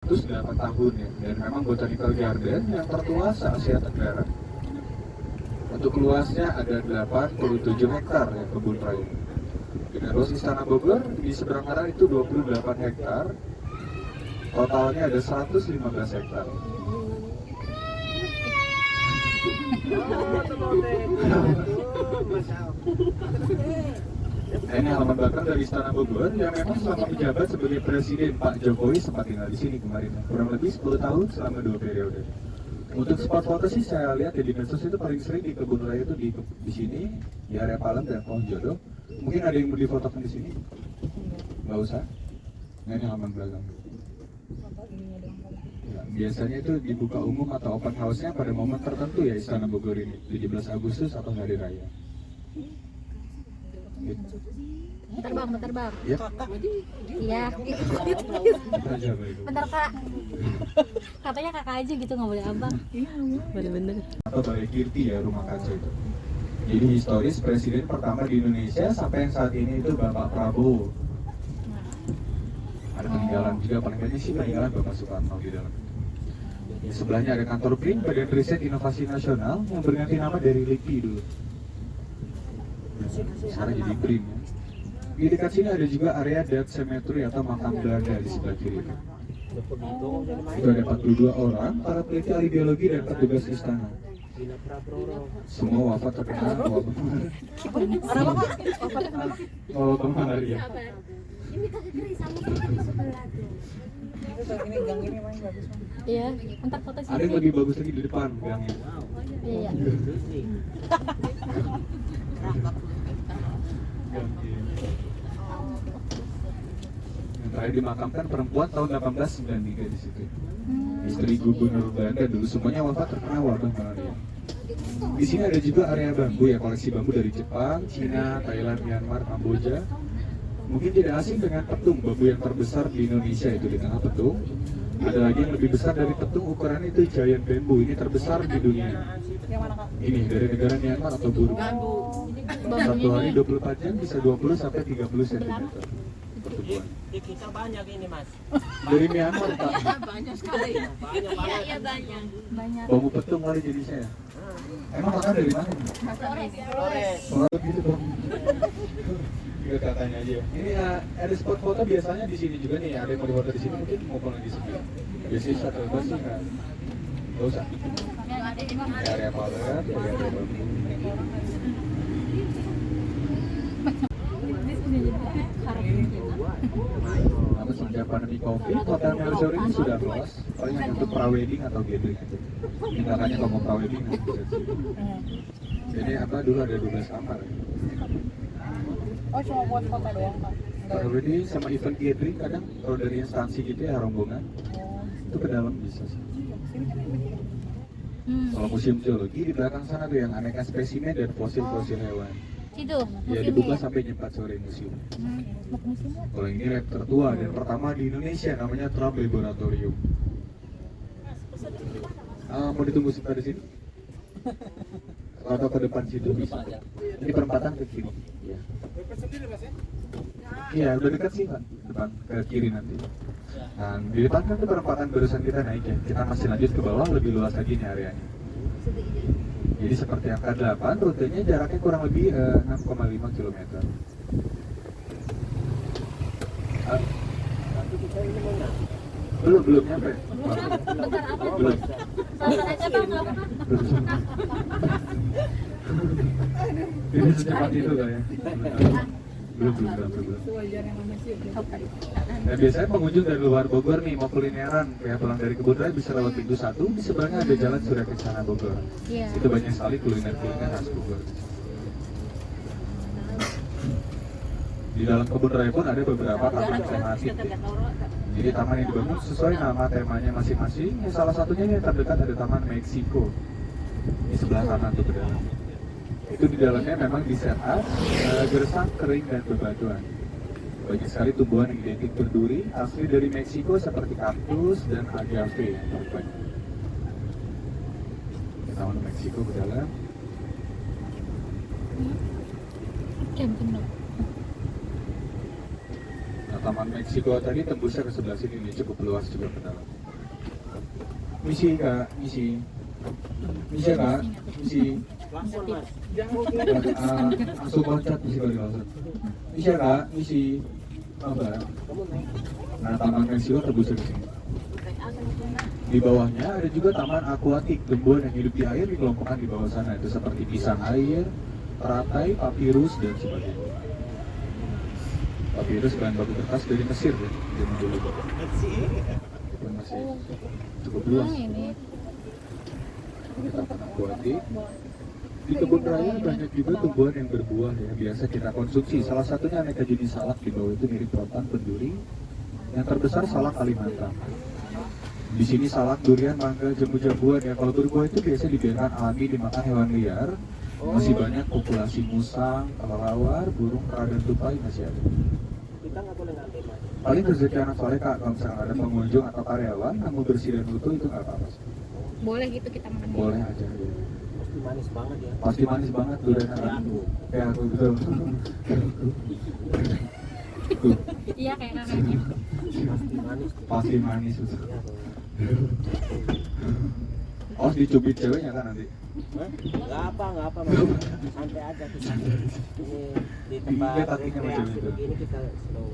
108 tahun ya, dan memang Botanical Garden yang tertua se-Asia Tenggara. Untuk luasnya ada 87 hektar ya kebun raya. Dengan luas Istana Bogor di seberang kanan itu 28 hektar. Totalnya ada 115 hektar. Ini halaman belakang dari Istana Bogor yang memang selama menjabat sebagai presiden Pak Jokowi sempat tinggal di sini kemarin, kurang lebih 10 tahun selama 2 periode. Untuk spot foto sih saya lihat ya di medsos itu paling sering di kebun raya itu di sini, di area Palem dan Pohon Jodoh. Mungkin ada yang mau difotokan di sini? Nggak usah. Nah, ini halaman belakang. Ya, biasanya itu dibuka umum atau open house-nya pada momen tertentu ya Istana Bogor ini, 17 Agustus atau Hari Raya. Gitu. Bentar bang. Ya. Iya. Aja, baik. Bentar kak. Katanya kakak aja gitu, nggak boleh abang. Bener-bener. Atau Balai Kirti ya, rumah kaca itu. Jadi historis presiden pertama di Indonesia sampai yang saat ini itu Bapak Prabowo. Ada peninggalan juga, paling banyak sih peninggalan Bapak Soekarno di dalam. Di sebelahnya ada kantor BRIN, Badan Riset Inovasi Nasional, yang berganti nama dari LIPI dulu. Sekarang jadi BRIN ya. Di dekat sini ada juga area Dead Cemetery atau makam Belanda di sebelah kiri. Itu ada 42 orang, para peneliti ahli biologi dan petugas istana. Semua wafat terkena wabah malaria. Wabah malaria. Ini kakak kiri sama di sebelah tuh. Ini gang ini main bagus. Iya, entar foto sini. Ada yang lebih bagus lagi di depan gangnya. Iya. Yang terakhir dimakamkan perempuan tahun 1893 di situ. Istri gubernur Belanda dulu, semuanya wafat terkena wabah malaria. Di sini ada juga area bambu ya, koleksi bambu dari Jepang, Cina, Thailand, Myanmar, Kamboja. Mungkin tidak asing dengan petung, bambu yang terbesar di Indonesia itu di tengah petung. Ada lagi yang lebih besar dari petung, ukurannya itu giant bambu, ini terbesar di dunia. Yang mana kak? Ini dari negara Myanmar atau Burma. Satu hari 24 jam bisa 20 sampai 30 cm pertumbuhan. Di kita banyak ini mas. Dari Myanmar Pak. Banyak sekali. Iya banyak. Bambu petung kali jadi saya. Emang kakak dari mana? Flores. Soalnya gitu dong. Tiga katanya aja. Ini ada spot foto biasanya di sini juga nih. Ada yang mau difoto di sini mungkin maupun di sini. Biasanya shuttle bus sih nggak usah. Ya, area Palem, area bambu. Namun sejak pandemi COVID, hotel Melzor ini sudah close. Paling hanya untuk prawedding atau gathering aja. Tindakannya kalau mau prawedding nanti bisa di sini. Jadi apa dulu ada 12 kamar. Oh cuma buat foto doang kak? Prawedding sama event gathering kadang kalau dari instansi gitu ya rombongan itu ke dalam bisa sih. Kalau museum zoologi di belakang sana tuh yang aneka spesimen dan fosil-fosil hewan. Situ, Ya museumnya dibuka ya? sampai jam 4 sore museum. Mau ke museum nggak? Kalau ini lab tertua dan pertama di Indonesia namanya Trump Laboratorium. Mau ditunggu sebentar di sini? Atau ke depan situ bisa? Ini perempatan ke kiri. Iya. Iya, udah dekat sih Pak, depan ke kiri nanti. Nah, di depan kan itu perempatan barusan kita naik ya. Kita masih lanjut ke bawah, lebih luas lagi nih areanya. Jadi seperti angka 8, rutenya jaraknya kurang lebih 6,5 km. Belum nyampe. Bentar apa? Belum. Sabar aja bang, nggak apa-apa. Ini secepat itu lah ya. Belum. Nah, biasanya pengunjung dari luar Bogor nih mau kulineran, kayak pulang dari kebun raya bisa lewat pintu 1, di seberangnya ada jalan Surya Kencana Bogor. Iya. Itu banyak sekali kuliner khas Bogor. Di dalam kebun raya pun ada beberapa taman tematik. Jadi taman yang dibangun sesuai nama temanya masing-masing. Salah satunya yang terdekat ada Taman Meksiko di sebelah kanan tuh ke dalam. Itu di dalamnya memang di setup gersang, kering dan bebatuan. Banyak sekali tumbuhan yang identik berduri asli dari Meksiko seperti kaktus dan agave yang paling banyak. Taman Meksiko ke dalam. Camping dong. Nah, Taman Meksiko tadi tembusnya ke sebelah sini nih, cukup luas juga ke dalam. Misi kak, misi kak, misi. Langsung mas. Langsung loncat misi kalau dimaksud. Misi kak, misi. Oh enggak. Nah, Taman Meksiko tembusnya ke sini. Di bawahnya ada juga taman akuatik, tumbuhan yang hidup di air dikelompokkan di bawah sana. Itu seperti pisang air, teratai, papirus, dan sebagainya. Papirus bahan baku kertas dari Mesir ya, zaman dulu. Itu masih cukup luas. Ini Ini taman akuatik. Di kebun raya banyak juga tumbuhan yang berbuah ya, biasa kita konsumsi. Salah satunya aneka jenis salak di bawah itu mirip rotan, penduri. Yang terbesar salak Kalimantan. Di sini salak, durian, mangga, jambu-jambuan ya. Kalau berbuah itu biasa dibiarkan alami dimakan hewan liar. Masih banyak populasi musang, kelelawar, burung, kera, dan tupai masih ada. Kita nggak boleh ngambil mas. Paling rezeki anak soleh kak, kalau misalkan ada pengunjung atau karyawan kamu bersih dan utuh itu nggak apa-apa sih. boleh gitu kita makan. Boleh aja ya. Pasti manis banget ya. Pasti manis banget durian aku. Kayak aku betul. Tuh, Iya kayak kakaknya. Pasti manis. pasti manis betul. Ya, Oh, dicubit ceweknya kan nanti. nggak apa mas. Santai aja kita. Ini di tempat Iya, kakinya macam rekreasi itu. begini kita slow.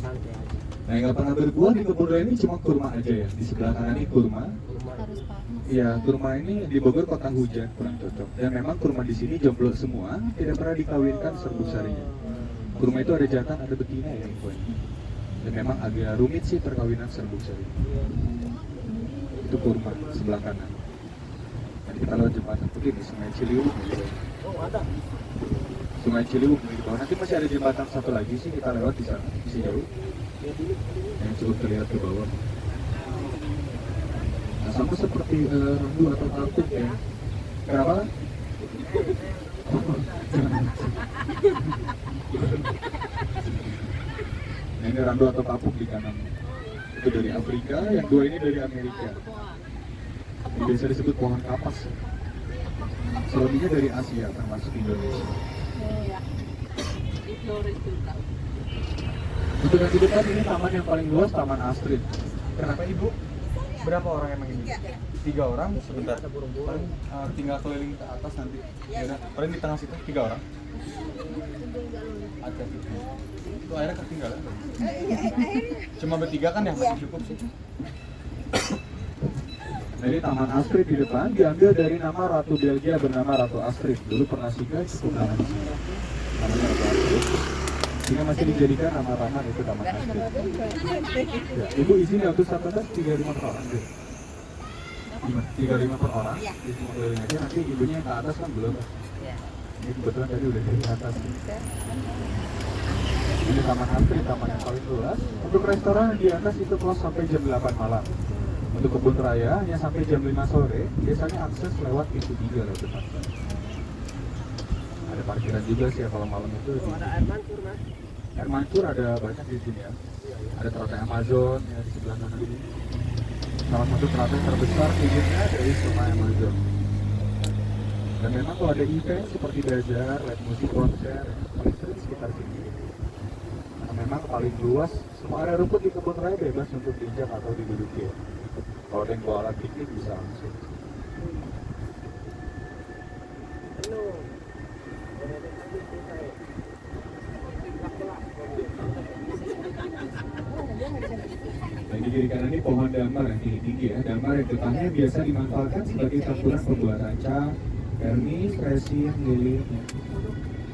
Santai aja. Nah, yang nggak pernah berbuah di kebun raya ini cuma kurma aja ya. Di sebelah kanan ini kurma. Rumah Harus panas. Iya, kurma ini di Bogor kota hujan kurang cocok. Dan memang kurma di sini jomblo semua, tidak pernah dikawinkan serbuk sarinya. Kurma itu ada jantan, ada betina ya infonya. Dan memang agak rumit sih perkawinan serbuk sari. Itu kurma sebelah kanan. Dan kita lewat jembatan putih di Sungai Ciliwung. Gitu. Oh ada. Sungai Ciliwung di bawah. Nanti masih ada jembatan satu lagi sih kita lewat di sana, masih jauh. Yang cukup terlihat ke bawah. Nah, sama seperti randu atau kapuk ya. Kenapa? Nah, ini randu atau kapuk di kanan. Itu dari Afrika, yang dua ini dari Amerika. Ini biasa disebut pohon kapas. Selebihnya dari Asia, termasuk Indonesia. Untuk yang di depan ini taman yang paling luas, Taman Astrid. Kenapa ibu? Berapa orang emang ini? 3 orang, sebentar. Paling tinggal keliling ke atas nanti. Ya, paling di tengah situ 3 orang. Ada gitu. Itu airnya ketinggalan. Cuma bertiga kan yang masih cukup sih. Jadi Taman Astrid di depan diambil dari nama Ratu Belgia bernama Ratu Astrid. Dulu pernah singgah cukup lama di sini. Namanya Ratu Astrid. Sehingga masih dijadikan nama taman itu Taman Astrid. Ya, ibu isinya untuk satu tas 35 per orang deh. 35 per orang. Di semua keliling aja nanti ibunya yang ke atas kan belum. Ini kebetulan tadi udah dari atas. Ini Taman Astrid, taman yang paling luas. Untuk restoran di atas itu close sampai jam 8 malam. Untuk kebun raya hanya sampai jam 5 sore. Biasanya akses lewat pintu 3 lewat depan. Ada parkiran juga sih ya kalau malam itu. Ada air mancur mas. Air mancur ada banyak di sini ya. Ada teratai Amazon ya di sebelah kanan ini. Salah satu teratai terbesar pinggirnya dari Sungai Amazon. Dan memang kalau ada event seperti bazar, live musik, konser, paling sering sekitar sini. Karena memang paling luas, semua area rumput di kebun raya bebas untuk diinjak atau diduduki. Kalau ada yang bawa alat piknik bisa langsung. Dan di kiri kanan ini pohon damar yang tinggi-tinggi ya. Damar yang depannya biasa dimanfaatkan sebagai campuran pembuat kaca, vernis, resin, lilin.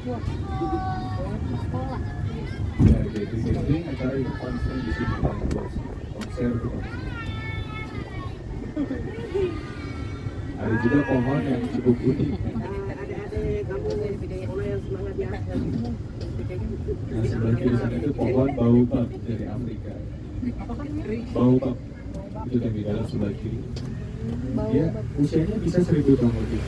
Wah. Sekolah. Ya, jadi acara itu konser di sini paling bos. Konser itu. Ada juga pohon yang cukup unik. Adik-adik kamu sekolah yang semangat ya. Nah, sebelah kiri sana itu pohon baobab dari Afrika. Baobab itu yang di dalam sebelah kiri. Dia usianya bisa 1000 tahun lebih.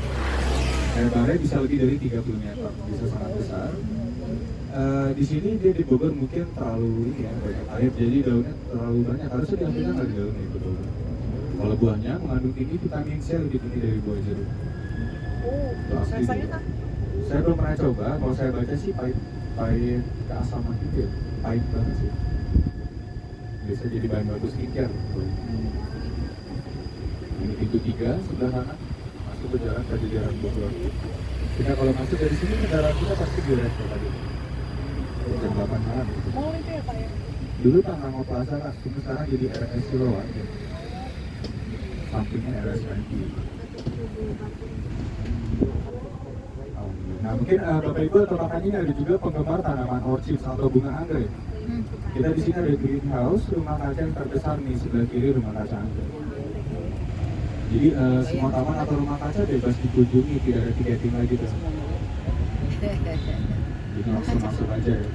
Lebarnya bisa lebih dari 30 meter, bisa sangat besar. Di sini dia di Bogor mungkin terlalu ini ya, banyak air, jadi daunnya terlalu banyak. Harusnya diambilkan dari daunnya itu dulu. Kalau buahnya mengandung tinggi vitamin C lebih tinggi dari buah jeruk. Oh, Itu asli rasanya dia. kan? Saya belum pernah coba, kalau saya baca sih pahit. pahit keasaman gitu ya, pahit banget sih. Biasa jadi bahan baku skincare. Ini pintu 3 sebelah kanan, masuk ke jalan Pajajaran Bogor. Kita kalau masuk dari sini kendaraan kita pasti direct tadi. Jam 8 malam. Mall itu ya Pak ya? Dulu Tangerang Plaza kan, cuma sekarang jadi RS Siloam ya. Sampingnya RS Nanti. Nah mungkin Bapak Ibu atau Kakak ini ada juga penggemar tanaman orchid atau bunga anggrek. Kita di sini ada greenhouse, rumah kaca yang terbesar nih sebelah kiri rumah kaca anggrek. Jadi semua taman atau rumah kaca bebas dikunjungi, tidak ada tiketing lagi tuh. Jadi langsung masuk aja ya.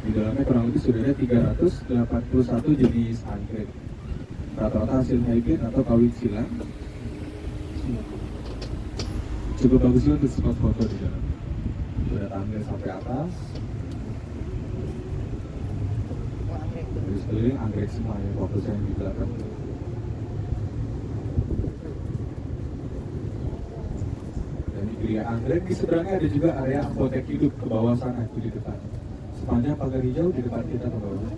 Di dalamnya kurang lebih sudah ada 381 jenis anggrek. Rata-rata hasil hybrid atau kawin silang. Cukup bagus juga untuk spot foto di dalam. Sudah anggrek sampai atas. Di sekeliling anggrek semua ya, fokusnya yang di belakang. Dan di kiri anggrek di seberangnya ada juga area apotek hidup ke bawah sana itu di depan. Sepanjang pagar hijau di depan kita ke bawah.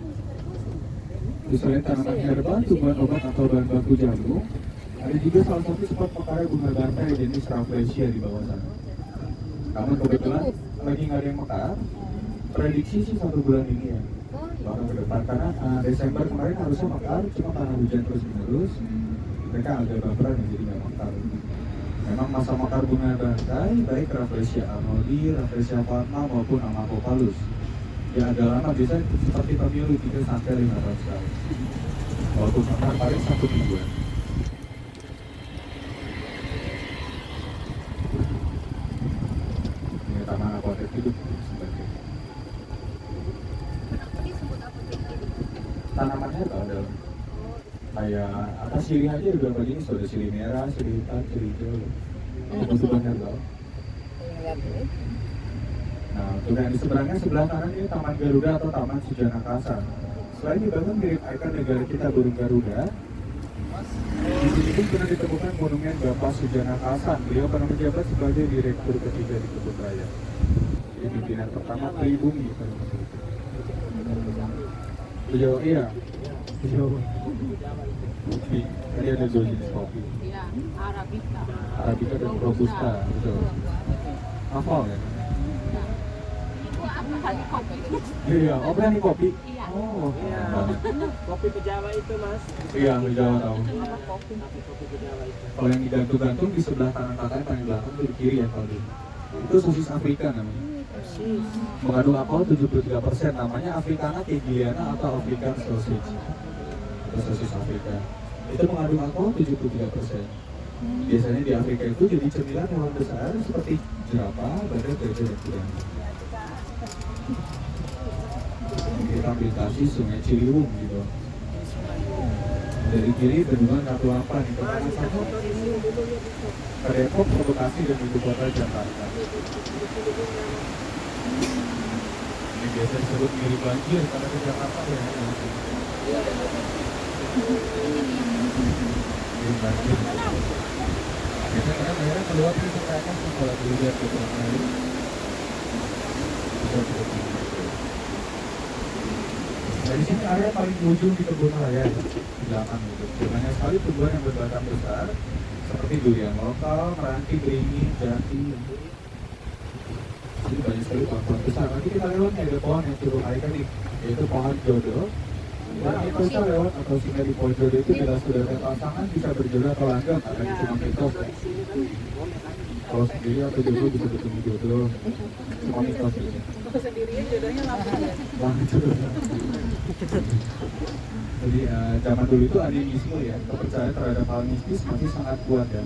Di selain tanaman herba, tumbuhan obat atau bahan baku jamu, ada juga salah satu spot pekara bunga bantai jenis Rafflesia di bawah sana. Namun kebetulan lagi nggak ada yang mekar, prediksi sih 1 bulan ini ya. Bahkan ke depan karena Desember kemarin harusnya mekar, cuma karena hujan terus menerus, mereka agak baperan ya, jadi nggak mekar. Memang masa mekar bunga bantai baik Rafflesia arnoldi, Rafflesia Fatma maupun Amacopalus. Ya agak lama, biasanya seperti pemilu 3 sampai 5 tahun. Walaupun mekar paling 1 mingguan. Ini taman apotek hidup sebagai tanamannya ada kayak apa sirih aja udah begini, sudah sirih merah, sirih hitam, sirih hijau. Tumbuhan herbal. Nah, kemudian di seberangnya sebelah kanan ini Taman Garuda atau Taman Sujana Kasa. Selain dibangun mirip ikon negara kita burung Garuda, di sini pun pernah ditemukan monumen Bapak Sujana Kasa. Beliau pernah menjabat sebagai direktur ketiga di Kebun Raya. Jadi pimpinan pertama pribumi. Beliau kopi. Tadi ada 2 jenis kopi. Iya, Arabica. Arabica dan Robusta, betul. Hafal ya? Itu apa tadi kopi? Iya, oh berani kopi? Iya. Oh, Iya. Kopi pejawa itu mas. iya, Jawa tahu. Apa kopi? Kopi pejawa itu. Kalau yang digantung-gantung di sebelah kanan kakaknya paling belakang itu di kiri ya kalau dulu. Itu sosis Afrika namanya. Mengandung alkohol 73%, namanya Africana Kegiliana atau African sausage. Atau sosis Afrika. Itu mengandung alkohol 73%. Biasanya di Afrika itu jadi cemilan hewan besar seperti jerapah, badak, gajah, dan kuda. Kita melintasi Sungai Ciliwung gitu. Dari kiri bendungan Katulampa di kanan satu ke Depok, ke Bekasi dan ibu kota Jakarta. Ini biasa disebut mirip banjir karena ke Jakarta ya. Mirip banjir. Biasanya karena daerah keluar itu sampai atas kalau dulu lihat ke belakang. Bisa begitu. Dari sini area paling ujung di Kebun Raya di belakang itu. Banyak sekali tumbuhan yang berbatang besar seperti durian lokal, meranti, beringin, jati. Jadi banyak sekali pohon-pohon besar. Nanti kita lewat nih ada pohon yang cukup ikonik, yaitu pohon jodoh. Dan itu kita lewat atau singgah di pohon jodoh itu bila sudah ada pasangan bisa berjodoh atau langgam, akan cuma mitos ya. Kalau sendiri atau jodoh bisa bertemu jodoh, semua mitos gitu. Kalau sendirian jodohnya langsung ya. Jadi zaman dulu itu animisme ya, kepercayaan terhadap hal mistis masih sangat kuat ya.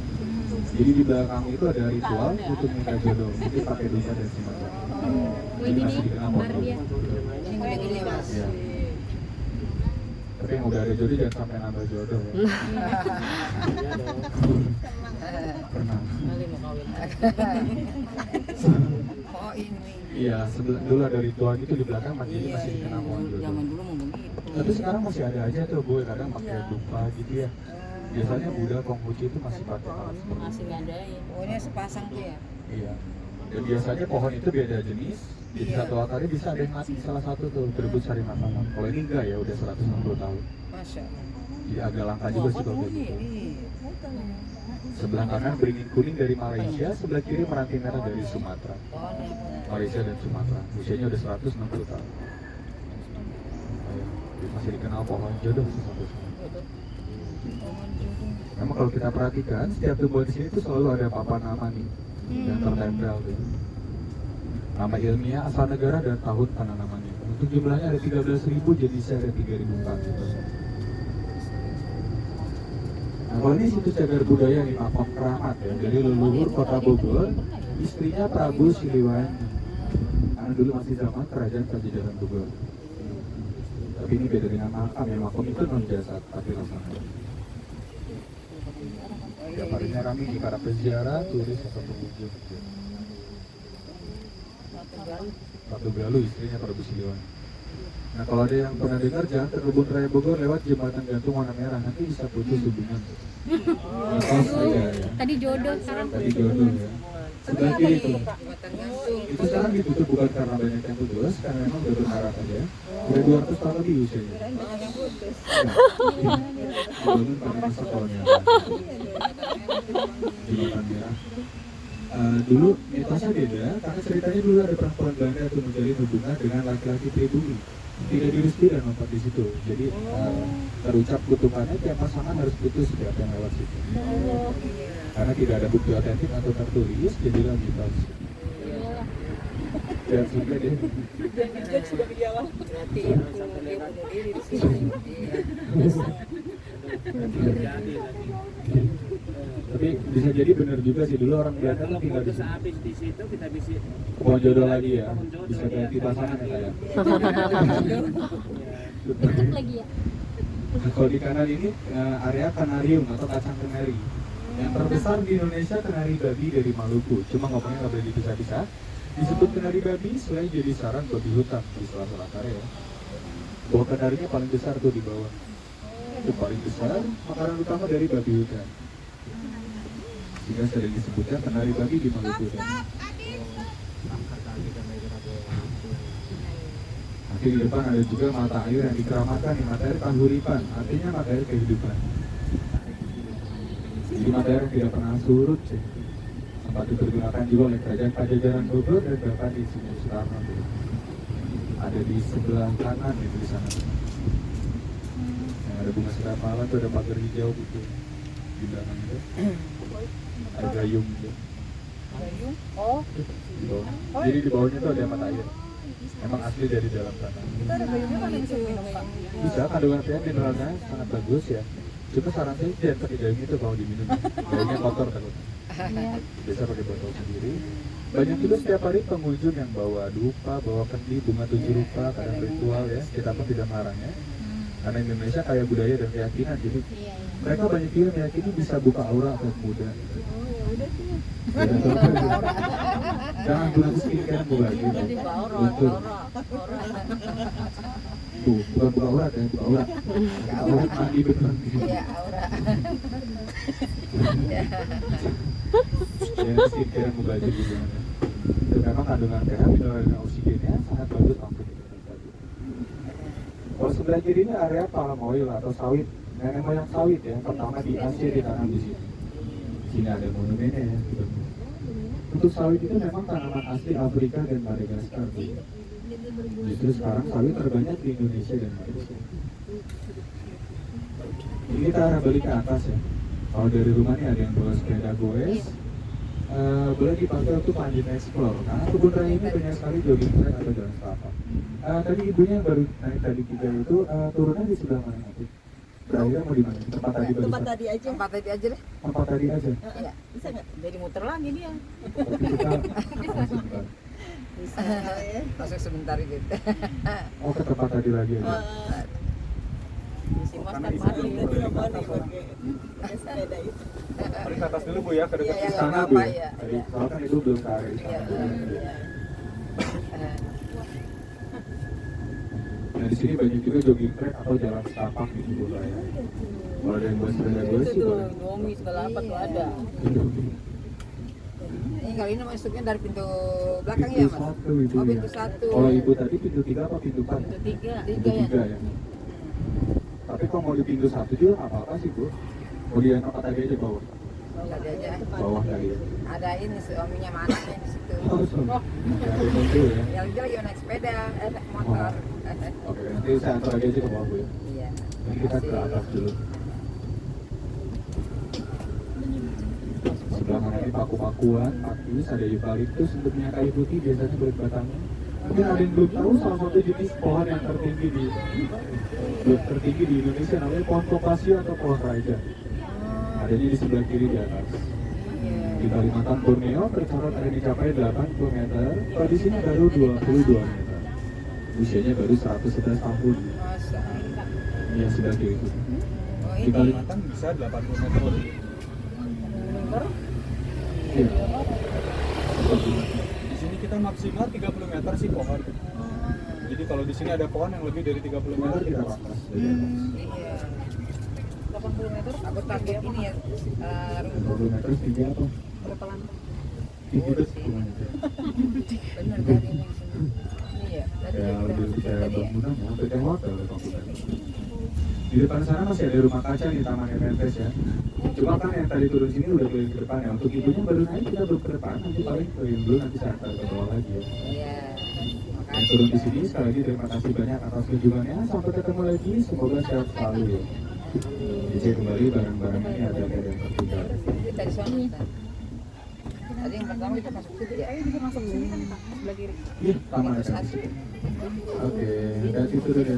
Jadi di belakang itu ada ritual untuk minta jodoh, mungkin pakai dosa dan semacamnya. Jadi masih dikenal pohon. Ini udah gini mas. Iya. Tapi yang udah ada jodoh jangan sampai nambah jodoh ya. Pernah. Oh ini. Iya, dulu ada ritual gitu di belakang masih dikenal pohon jodoh. Zaman dulu mau begitu. Tapi sekarang masih ada aja tuh gue kadang pakai dupa gitu ya. Biasanya Buddha Konghucu itu masih pakai hal seperti itu. Masih ngadain. Oh ini sepasang tuh ya. Iya. Dan biasanya pohon itu beda jenis. Jadi satu akar bisa ada yang mati salah satu tuh berebut cari makanan. Kalau ini enggak ya udah 160 tahun. Masya Allah. Jadi agak langka juga sih kalau kayak gitu. Sebelah kanan beringin kuning dari Malaysia, sebelah kiri meranti merah dari Sumatera. Malaysia dan Sumatera. Usianya udah 160 tahun. Masih dikenal pohon jodoh sih sampai sekarang. Memang kalau kita perhatikan, setiap tumbuhan di sini tuh selalu ada papan nama nih yang tertempel tuh. Nama ilmiah, asal negara, dan tahun penanamannya. Untuk jumlahnya ada 13.000, jenisnya ada 3.400. Nah, kalau ini situs cagar budaya nih, Makam Keramat ya, dari leluhur Kota Bogor, istrinya Prabu Siliwangi. Karena dulu masih zaman Kerajaan Pajajaran Bogor. Tapi ini beda dengan makam ya, makam itu non jasad, tapi rasanya. Tiap harinya ramai di para peziarah, turis atau pengunjung. Ratu Galuh istrinya Prabu Siliwangi. Nah kalau ada yang pernah dengar jalan ke Kebun Raya Bogor lewat jembatan gantung warna merah, nanti bisa putus hubungan. Ya. Tadi jodoh, sekarang Tadi jodoh ya. Sebelah kiri itu. Itu sekarang ditutup bukan karena banyak yang putus, karena memang udah berkarat aja. Udah 200 tahun lebih usianya. Bangun pada masa kolonial. Jembatan merah. Dulu mitosnya beda, karena ceritanya dulu ada perempuan Belanda yang menjalin hubungan dengan laki-laki pribumi. Tidak direstui dan mempat di situ. Jadi terucap kutukannya tiap pasangan harus putus setiap yang lewat situ. Karena tidak ada bukti otentik atau tertulis, jadilah mitos. Ya sudah deh. Sudah dijalan. Berarti dia bunuh diri di sini. Tapi bisa jadi benar juga sih, dulu orang Belanda kan tinggal di sini. Habis di situ kita bisa Pohon jodoh lagi ya, bisa ganti pasangan ya kayak. tutup lagi ya. Kalau di kanan ini area kanarium atau kacang kenari. Yang terbesar di Indonesia kenari babi dari Maluku. Cuma ngomongnya nggak boleh dipisah-pisah. Disebut kenari babi selain jadi sarang babi hutan di sela-sela area. Bahwa kenarinya paling besar tuh di bawah. Itu paling besar, makanan utama dari babi hutan. Sehingga sering disebutnya kenari babi di Maluku. Nanti di depan ada juga mata air yang dikeramatkan, mata air kahuripan, artinya mata air kehidupan. Jadi mata air yang tidak pernah surut sih. Sempat dipergunakan juga oleh Kerajaan Pajajaran Bogor dan bahkan di sini Soekarno. Ada di sebelah kanan itu di sana. Yang ada bunga sirapala tuh ada pagar hijau gitu di belakang itu. Ada gayung gitu. Gayung? Oh, Di bawah. Jadi di bawahnya tuh ada mata air. Emang asli dari dalam tanah. kita ada gayungnya kan yang bisa minum Pak. Bisa, kandungan pH mineralnya sangat bagus ya. Cuma saran saya jangan pakai gayung itu kalau diminum. Gayungnya kotor takutnya. Biasa pakai botol sendiri. Banyak juga setiap hari pengunjung yang bawa dupa, bawa kendi, bunga 7 rupa, kadang ritual ya. Kita pun tidak melarangnya. Karena Indonesia kaya budaya dan keyakinan, jadi mereka banyak juga meyakini bisa buka aura atau muda. Jangan bulan skincare bukan gitu. Betul. Tuh, bukan buka aurat ya, buka aura. Aurat mandi betul. Iya, aura. Ya, skincare baju gitu. Dan memang kandungan pH mineral dan oksigennya sangat bagus untuk kalau sebelah kiri ini area palm oil atau sawit, nenek moyang sawit ya, pertama di Asia ditanam di sini. Sini ada monumennya ya. Untuk sawit itu memang tanaman asli Afrika dan Madagaskar. Justru sekarang sawit terbanyak di Indonesia dan Malaysia. Ini kita arah balik ke atas ya. Kalau dari rumah ini ada yang bawa sepeda goes, boleh dipakai untuk lanjut explore. Karena kebun raya ini banyak sekali jogging track atau jalan setapak. Tadi ibunya yang baru naik tadi kita itu turunnya di sebelah mana nanti? Berakhirnya mau di mana? Tempat tadi baru. Tempat tadi aja. Tempat tadi aja deh. Tempat tadi aja. Iya, bisa nggak? Jadi muter lagi dia. Tapi kita langsung ke- Bisa ya. Masuk sebentar gitu. Oh ke tempat tadi lagi aja. Si Mas kan mati pakai sepeda itu. Paling ke atas dulu Bu ya, ke dekat Iya, iya, istana nggak Bu apa-apa, ya. ya. Tadi soalnya kan itu belum ke area Iya. istana. Nah di sini banyak juga jogging track atau jalan setapak di kebun raya. Kalau ada yang buat sepeda gue Itu sih tuh boleh. Indomie segala apa tuh ada. Ini kalau ini masuknya dari pintu belakang Pintu ya, Mas? satu itu Oh, ya. pintu satu. Kalau ibu tadi pintu 3 apa pintu 4? Pintu 3. Pintu 3 ya. Tapi kalau mau di pintu 1 juga nggak apa-apa sih Bu. Mau di apa tadi aja bawah? Tadi aja. Bawah kali ya. Ada ini suaminya sama anaknya di situ. Oh, sorry. Ada mobil ya. Yang dia lagi naik sepeda, naik motor. Oke, nanti saya antar lagi aja ke bawah Bu ya. Iya. Nanti kita ke atas dulu. Sebelah kanan ini paku-pakuan, pakis, ada eukaliptus untuk minyak kayu putih, biasanya buat batangnya. Mungkin ada yang belum tahu salah satu jenis pohon yang tertinggi di Indonesia namanya pohon kokasio atau pohon raja. Adanya di sebelah kiri di atas. Di Kalimantan Borneo tercatat ada dicapai 80 meter, kalau di sini baru 22 meter. Usianya baru 111 tahun. Masa. Yang sebelah kiri itu. Oh, Di ini. Kalimantan bisa 80 meter lebih. Iya. Di sini kita maksimal 30 meter sih pohon. Jadi kalau di sini ada pohon yang lebih dari 30 meter kita pangkas. Iya. 80 meter. Aku takut ini ya. 30 meter tinggi apa? Berapa lantai? Tinggi itu Benar dari ini. Ini ya. Tadi ya kita lebih masuk bisa tadi ya. bangunan ya, sampai ke hotel ya komputer. Di depan sana masih ada rumah kaca di Taman Mentes ya. Cuma kan yang tadi turun sini udah keliling ke depan ya. Untuk ibunya baru naik kita belum ke depan, nanti paling keliling dulu nanti saya antar ke bawah lagi ya. Iya. Yang turun di sini sekali lagi terima kasih banyak atas kunjungannya. Sampai ketemu lagi, semoga sehat selalu ya. Dicek kembali barang-barang ini ada yang tertinggal. Ini tadi sana. Tadi yang pertama kita masuk situ ya. Ayo bisa masuk sini kan Pak, sebelah kiri. Iya, taman ada di sini. Oke, hati turun ya.